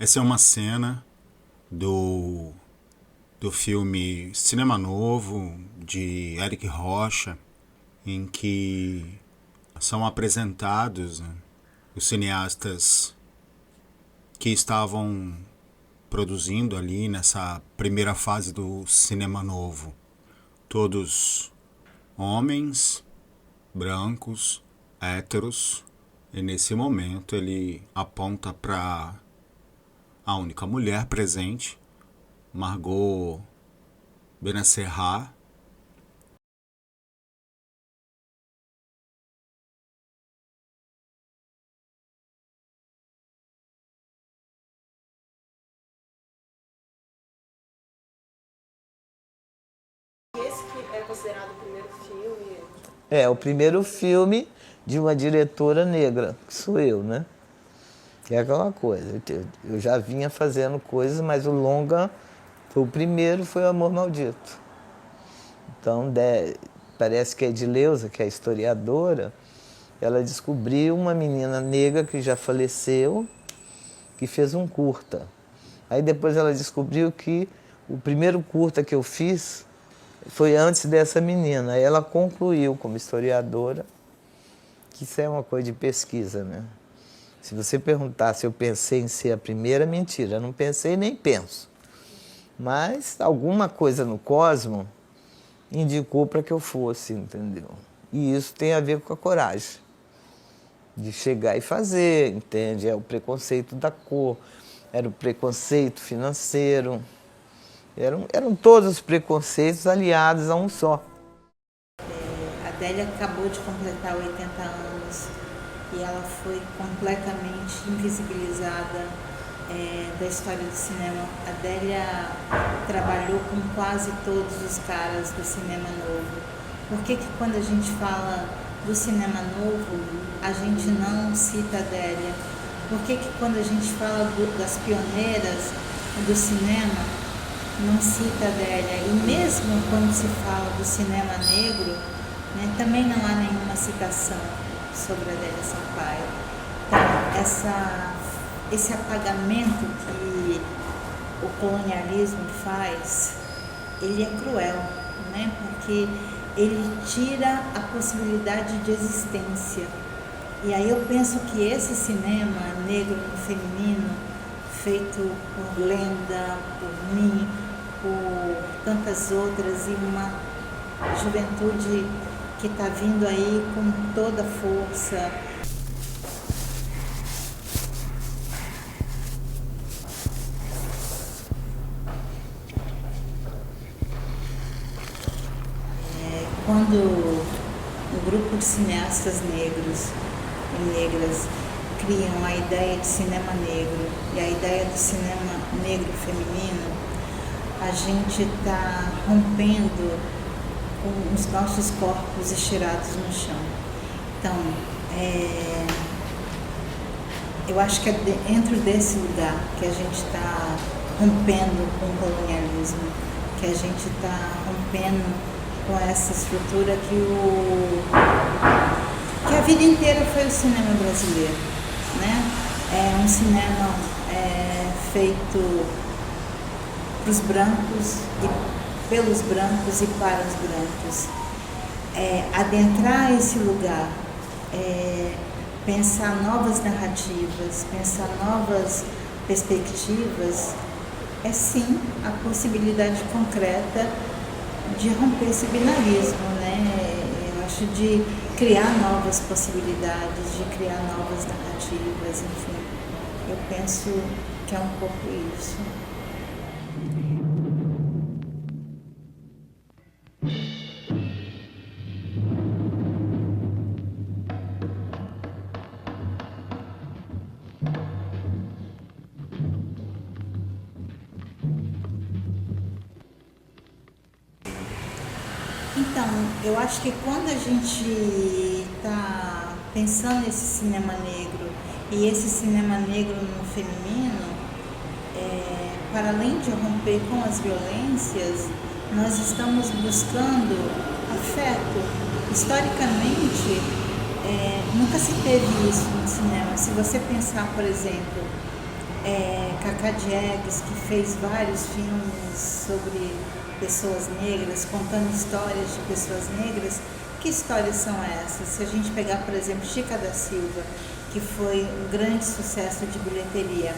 Essa é uma cena do, do filme Cinema Novo, de Eric Rocha, em que são apresentados, né, os cineastas que estavam produzindo ali nessa primeira fase do Cinema Novo. Todos homens, brancos, héteros, e nesse momento ele aponta para a única mulher presente, Margot Benacerra. Esse que é considerado o primeiro filme? É o primeiro filme de uma diretora negra, que sou eu, né? Que é aquela coisa. Eu já vinha fazendo coisas, mas o longa, o primeiro foi o Amor Maldito. Então, parece que a Edileuza, que é historiadora, ela descobriu uma menina negra que já faleceu, que fez um curta. Aí depois ela descobriu que o primeiro curta que eu fiz foi antes dessa menina. Aí ela concluiu como historiadora, que isso é uma coisa de pesquisa, né? Se você perguntar se eu pensei em ser a primeira, mentira. Eu não pensei nem penso. Mas alguma coisa no cosmo indicou para que eu fosse, entendeu? E isso tem a ver com a coragem de chegar e fazer, entende? É o preconceito da cor, era o preconceito financeiro, eram todos os preconceitos aliados a um só. A Adélia acabou de completar 80 anos e ela foi completamente invisibilizada da história do cinema. A Adélia trabalhou com quase todos os caras do cinema novo. Por que quando a gente fala do cinema novo, a gente não cita a Adélia? Por que quando a gente fala das pioneiras do cinema, não cita a Adélia? E mesmo quando se fala do cinema negro, né, também não há nenhuma citação sobre a Adélia Sampaio. Então, esse apagamento que o colonialismo faz, ele é cruel, né? Porque ele tira a possibilidade de existência. E aí eu penso que esse cinema negro feminino, feito por Glenda, por mim, por tantas outras, e uma juventude que está vindo aí com toda força. Quando um grupo de cineastas negros e negras criam a ideia de cinema negro e a ideia do cinema negro feminino, a gente está rompendo com os nossos corpos estirados no chão. Então, eu acho que é dentro desse lugar que a gente está rompendo com o colonialismo, que a gente está rompendo com essa estrutura que a vida inteira foi o cinema brasileiro, né? É um cinema feito para os brancos e pelos brancos e para os brancos. Adentrar esse lugar, pensar novas narrativas, pensar novas perspectivas, é sim a possibilidade concreta de romper esse binarismo, né? Eu acho de criar novas possibilidades, de criar novas narrativas, enfim. Eu penso que é um pouco isso. Então, eu acho que quando a gente está pensando nesse cinema negro e esse cinema negro no feminino, para além de romper com as violências, nós estamos buscando afeto. Historicamente, nunca se teve isso no cinema. Se você pensar, por exemplo, Cacá Diegues, que fez vários filmes sobre pessoas negras, contando histórias de pessoas negras. Que histórias são essas? Se a gente pegar, por exemplo, Chica da Silva, que foi um grande sucesso de bilheteria.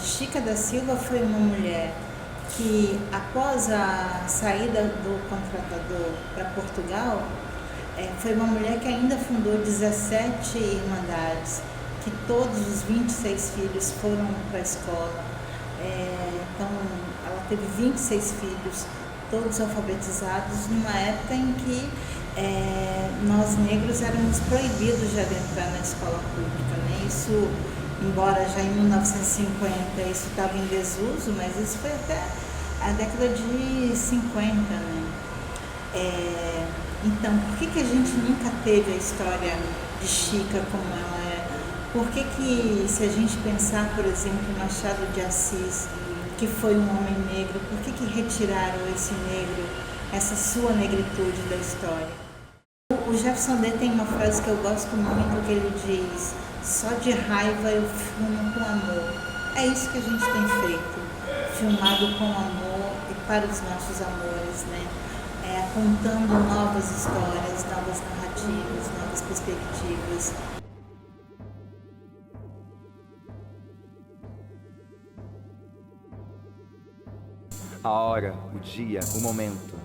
Chica da Silva foi uma mulher que, após a saída do contratador para Portugal, foi uma mulher que ainda fundou 17 irmandades, que todos os 26 filhos foram para a escola. Então, ela teve 26 filhos, todos alfabetizados, numa época em que nós negros éramos proibidos de adentrar na escola pública, né? Isso, embora já em 1950 isso estava em desuso, mas isso foi até a década de 50, né? Então, por que a gente nunca teve a história de Chica como ela é? Por que se a gente pensar, por exemplo, em Machado de Assis, que foi um homem negro, por que retiraram esse negro, essa sua negritude da história? O Jefferson D tem uma frase que eu gosto muito, que ele diz: só de raiva eu filmo com amor. É isso que a gente tem feito, filmado com amor e para os nossos amores, né? Contando novas histórias, novas narrativas, novas perspectivas. A hora, o dia, o momento.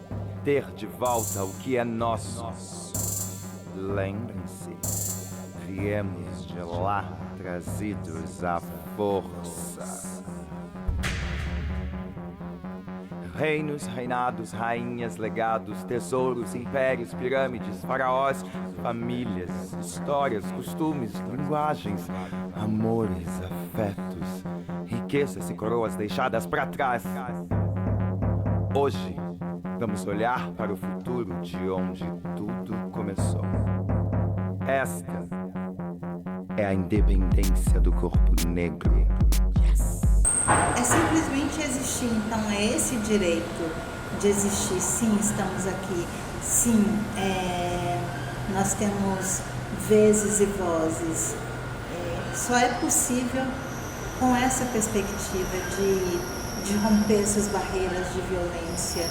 Ter de volta o que é nosso. Lembrem-se, viemos de lá trazidos à força. Reinos, reinados, rainhas, legados, tesouros, impérios, pirâmides, faraós, famílias, histórias, costumes, linguagens, amores, afetos, riquezas e coroas deixadas para trás. Hoje, vamos olhar para o futuro de onde tudo começou. Esta é a independência do corpo negro. É simplesmente existir, então é esse direito de existir. Sim, estamos aqui. Sim, nós temos vezes e vozes. Só é possível com essa perspectiva de romper essas barreiras de violência,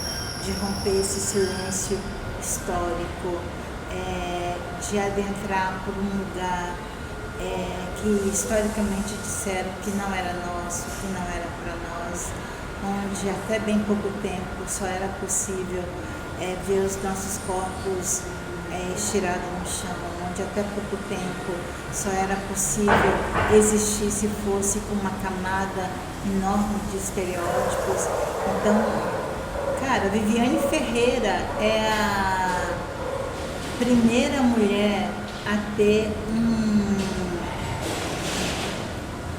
de romper esse silêncio histórico, de adentrar por um lugar que historicamente disseram que não era nosso, que não era para nós, onde até bem pouco tempo só era possível ver os nossos corpos estirados no chão, onde até pouco tempo só era possível existir se fosse com uma camada enorme de estereótipos. Então, cara, Viviane Ferreira é a primeira mulher a ter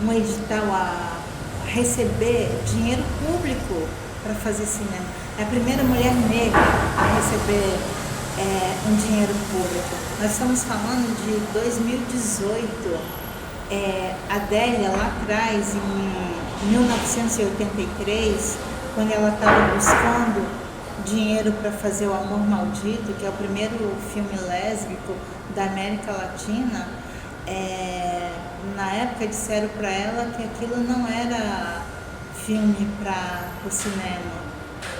um edital, a receber dinheiro público para fazer cinema. É a primeira mulher negra a receber um dinheiro público. Nós estamos falando de 2018. Adélia, lá atrás, em 1983, quando ela estava buscando dinheiro para fazer O Amor Maldito, que é o primeiro filme lésbico da América Latina, na época disseram para ela que aquilo não era filme para o cinema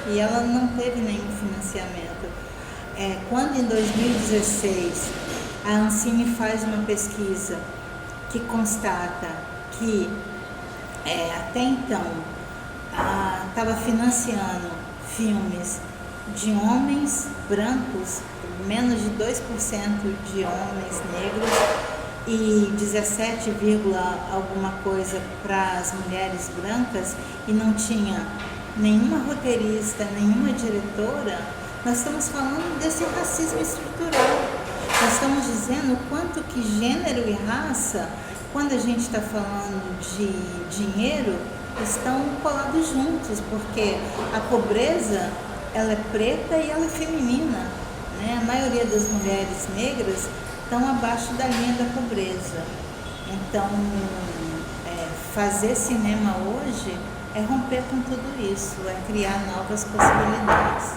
e ela não teve nenhum financiamento. Quando em 2016 a Ancine faz uma pesquisa que constata que até então estava financiando filmes de homens brancos, menos de 2% de homens negros e 17, alguma coisa para as mulheres brancas, e não tinha nenhuma roteirista, nenhuma diretora, nós estamos falando desse racismo estrutural. Nós estamos dizendo o quanto que gênero e raça, quando a gente está falando de dinheiro, estão colados juntos, porque a pobreza, ela é preta e ela é feminina, né? A maioria das mulheres negras estão abaixo da linha da pobreza. Então, fazer cinema hoje é romper com tudo isso, é criar novas possibilidades.